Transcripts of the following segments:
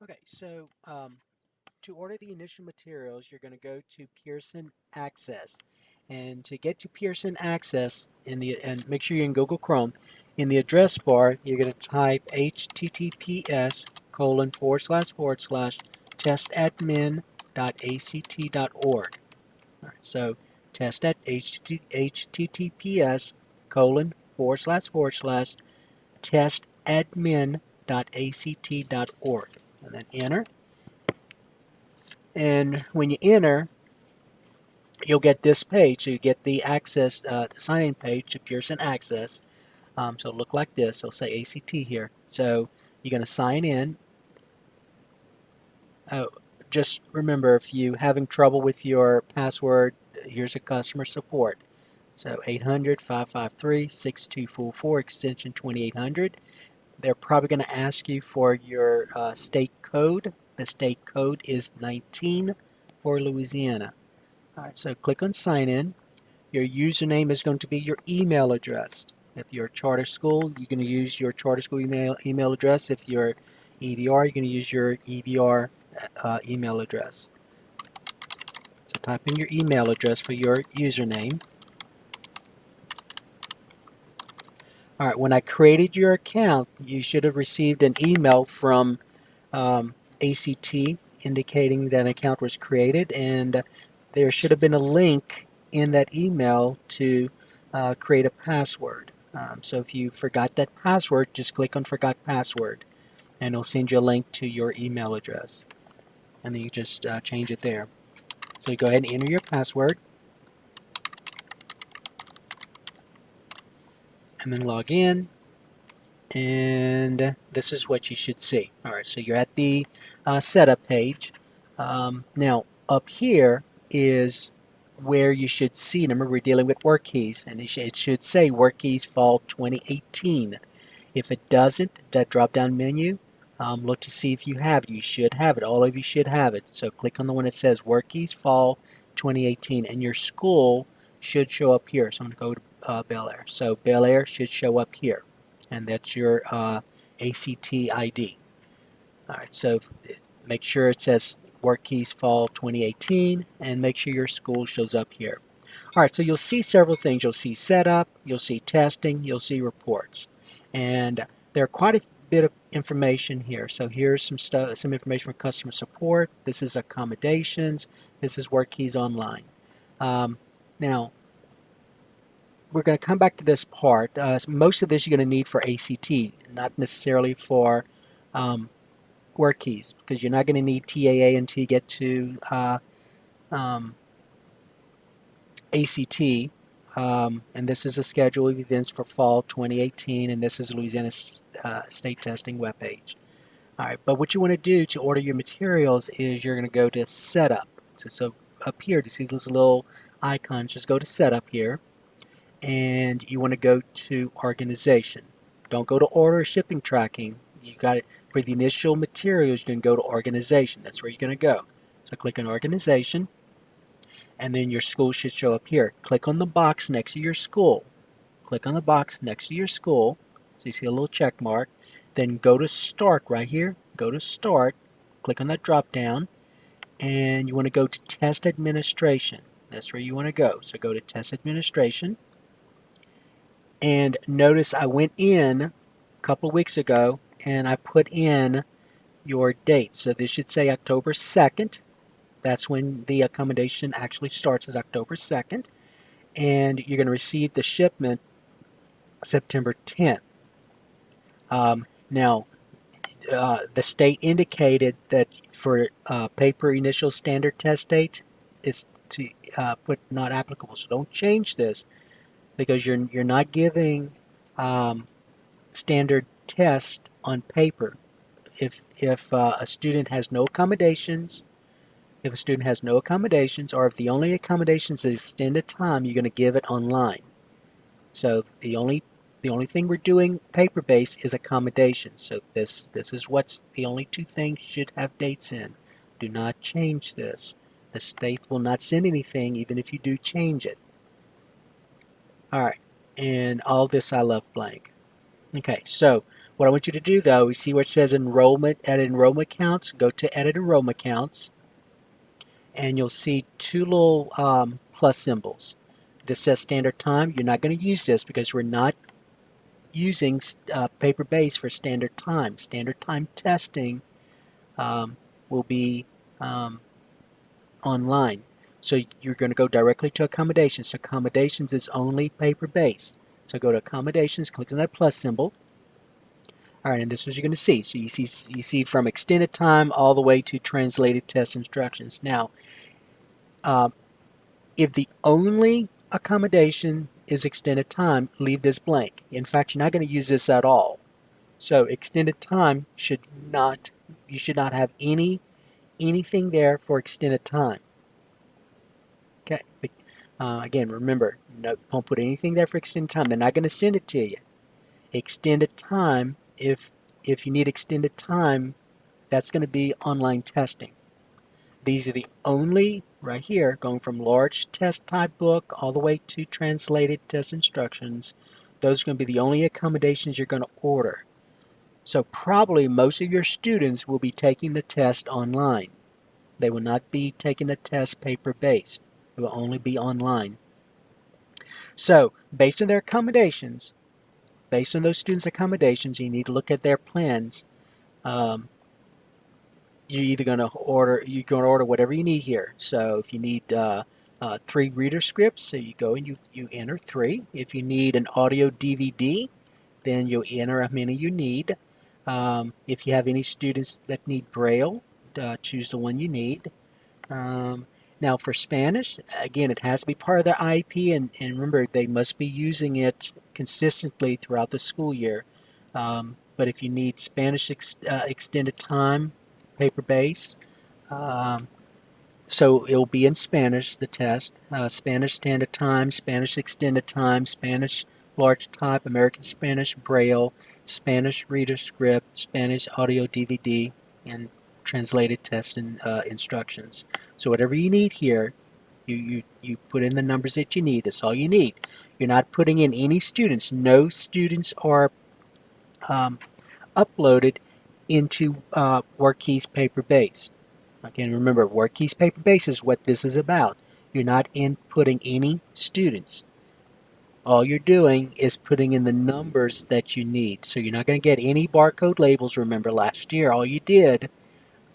Okay, so to order the initial materials, you're going to go to Pearson Access. And to get to Pearson Access, and make sure you're in Google Chrome, in the address bar, you're going to type https colon forward slash forward slash testadmin.act.org. All right, so test at https colon forward slash testadmin.act.org. And then enter. And when you enter, you'll get this page. So you get the access, the sign-in page to Pearson Access. So it'll look like this. It'll say ACT here. So you're going to sign in. Oh, just remember, if you're having trouble with your password, here's a customer support. So 800-553-6244, extension 2800. They're probably going to ask you for your state code. The state code is 19 for Louisiana. All right, so click on sign in. Your username is going to be your email address. If you're a charter school, you're going to use your charter school email address. If you're EVR, you're going to use your EVR email address. So type in your email address for your username. All right, when I created your account, you should have received an email from ACT indicating that an account was created, and there should have been a link in that email to create a password. So if you forgot that password, just click on Forgot Password, and it'll send you a link to your email address. And then you just change it there. So you go ahead and enter your password, and then log in, and this is what you should see. Alright, so you're at the setup page. Now, up here is where you should see. Remember, we're dealing with work keys, and it should say work keys fall 2018. If it doesn't, that drop down menu, look to see if you have it. You should have it. All of you should have it. So click on the one that says work keys fall 2018, and your school should show up here. So I'm going to go to Bel Air. So Bel Air should show up here, and that's your ACT ID. All right, so make sure it says work keys fall 2018, and make sure your school shows up here. All right, so you'll see several things. You'll see setup, you'll see testing, you'll see reports, and there are quite a bit of information here. So here's some information for customer support. This is accommodations. This is work keys online. Now we're going to come back to this part. Most of this you're going to need for ACT, not necessarily for work keys, because you're not going to need TAA until you get to um, ACT. And this is a schedule of events for fall 2018, and this is Louisiana State Testing webpage. All right, but what you want to do to order your materials is you're going to go to Setup. So up here, to see those little icons, just go to Setup here, and you want to go to Organization. Don't go to Order Shipping Tracking. You got it for the initial materials. You can go to Organization. That's where you're going to go. So click on Organization, and then your school should show up here. Click on the box next to your school. Click on the box next to your school. So you see a little check mark. Then go to Start right here. Go to Start. Click on that drop down, and you want to go to Test Administration. That's where you want to go. So go to Test Administration. And notice I went in a couple of weeks ago and I put in your date. So this should say October 2nd. That's when the accommodation actually starts, is October 2nd. And you're going to receive the shipment September 10th. Now, the state indicated that for paper initial standard test date, it's to put not applicable. So don't change this, because you're not giving standard test on paper. If a student has no accommodations, if a student has no accommodations, or if the only accommodations is extended time, you're going to give it online. So the only thing we're doing paper based is accommodations. So this is what's the only two things should have dates in. Do not change this. The state will not send anything even if you do change it. All right, and all this I left blank. Okay, so what I want you to do though, you see where it says enrollment, edit enrollment counts? Go to edit enrollment counts, and you'll see two little plus symbols. This says standard time. You're not going to use this because we're not using paper-based for standard time. Standard time testing will be um, online. So you're going to go directly to accommodations. So accommodations is only paper-based. So go to accommodations, click on that plus symbol. All right, and this is what you're going to see. So you see from extended time all the way to translated test instructions. Now, uh, if the only accommodation is extended time, leave this blank. In fact, you're not going to use this at all. So extended time should not, you should not have anything there for extended time. Okay. Again, remember, no, don't put anything there for extended time. They're not going to send it to you. Extended time, if you need extended time, that's going to be online testing. These are the only, right here, going from large test type book all the way to translated test instructions. Those are going to be the only accommodations you're going to order. So probably most of your students will be taking the test online. They will not be taking the test paper-based. It will only be online. So based on their accommodations, based on those students' accommodations, you need to look at their plans. Um, you're going to order whatever you need here. So if you need 3 reader scripts, so you go and you enter 3. If you need an audio DVD, then you'll enter how many you need. If you have any students that need Braille, choose the one you need. Um, Now for Spanish, again, it has to be part of their IEP, and remember, they must be using it consistently throughout the school year. But if you need Spanish extended time, paper-based, um, so it'll be in Spanish, the test. Spanish Standard Time, Spanish Extended Time, Spanish Large Type, American Spanish Braille, Spanish Reader Script, Spanish Audio DVD, and translated test and instructions. So whatever you need here, you put in the numbers that you need. That's all you need. You're not putting in any students. No students are um, uploaded into WorkKeys paper-based. Again, remember, WorkKeys paper-based is what this is about. You're not inputting any students. All you're doing is putting in the numbers that you need. So you're not going to get any barcode labels. Remember, last year, all you did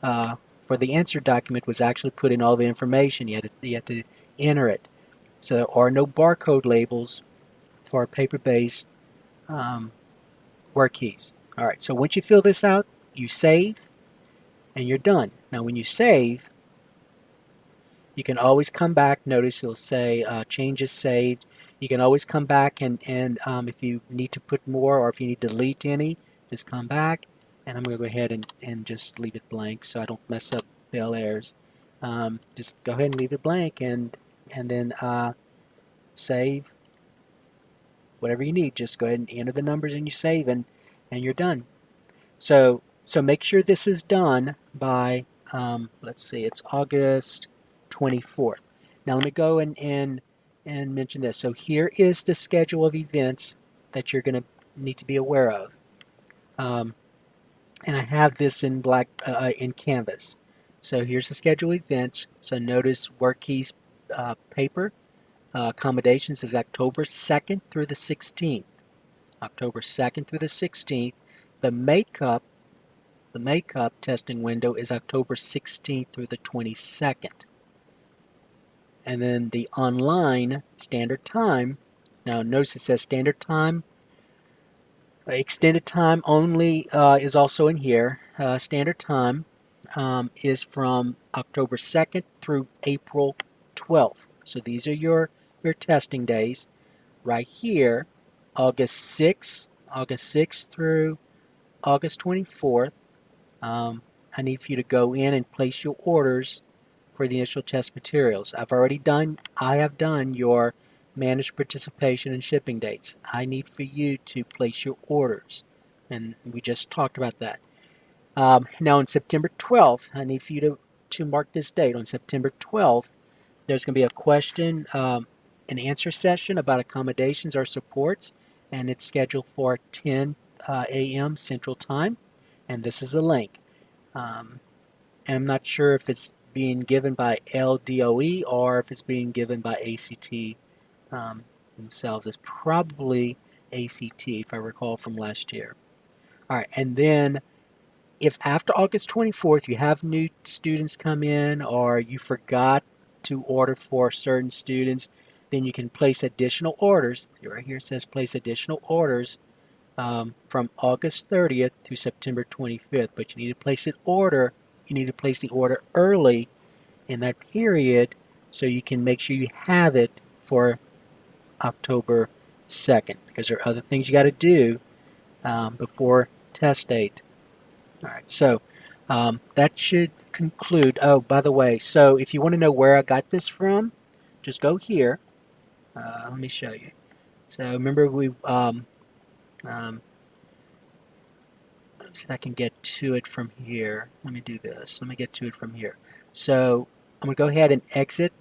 for the answer document was actually put in all the information. You had to enter it. So there are no barcode labels for paper-based WorkKeys. All right, so once you fill this out, you save, and you're done. Now, when you save, you can always come back. Notice it'll say changes saved. You can always come back and if you need to put more or if you need to delete any, just come back. And I'm going to go ahead and just leave it blank so I don't mess up Bel Airs. Just go ahead and leave it blank and then save whatever you need. Just go ahead and enter the numbers and you save and you're done. So make sure this is done by, let's see, it's August 24th. Now let me go and mention this. So here is the schedule of events that you're going to need to be aware of. And I have this in black in Canvas. So here's the schedule of events. So notice WorkKeys paper accommodations is October 2nd through the 16th. October 2nd through the 16th. The makeup testing window is October 16th through the 22nd. And then the online standard time, now notice it says standard time. Extended time only is also in here. Standard time is from October 2nd through April 12th. So these are your testing days. Right here, August 6th through August 24th. I need for you to go in and place your orders for the initial test materials. I have done your managed participation and shipping dates. I need for you to place your orders, and we just talked about that. Now on September 12th, I need for you to mark this date. On September 12th, there's going to be a question and answer session about accommodations or supports, and it's scheduled for 10 a.m. Central Time, and this is a link. And I'm not sure if it's being given by LDOE or if it's being given by ACT themselves. It's probably ACT, if I recall from last year. All right, and then if after August 24th you have new students come in or you forgot to order for certain students, then you can place additional orders. Right here it says place additional orders from August 30th to September 25th. But you need to place an order. You need to place the order early in that period so you can make sure you have it for October 2nd, because there are other things you got to do before test date. All right, so that should conclude. Oh, by the way, so if you want to know where I got this from, just go here. Let me show you. So remember let's see if I can get to it from here. Let me do this. Let me get to it from here. So I'm going to go ahead and exit.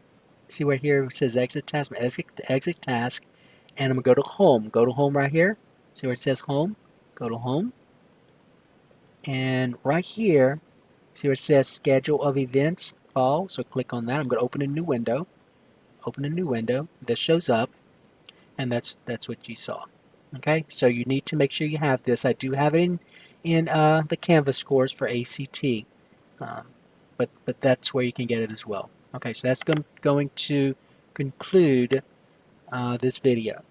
See where here it says exit task? Exit task. And I'm going to go to home. Go to home right here. See where it says home? Go to home. And right here, see where it says schedule of events, fall. So click on that. I'm going to open a new window. Open a new window. This shows up. And that's what you saw. Okay, so you need to make sure you have this. I do have it in the Canvas scores for ACT, but that's where you can get it as well. Okay, so that's going to conclude this video.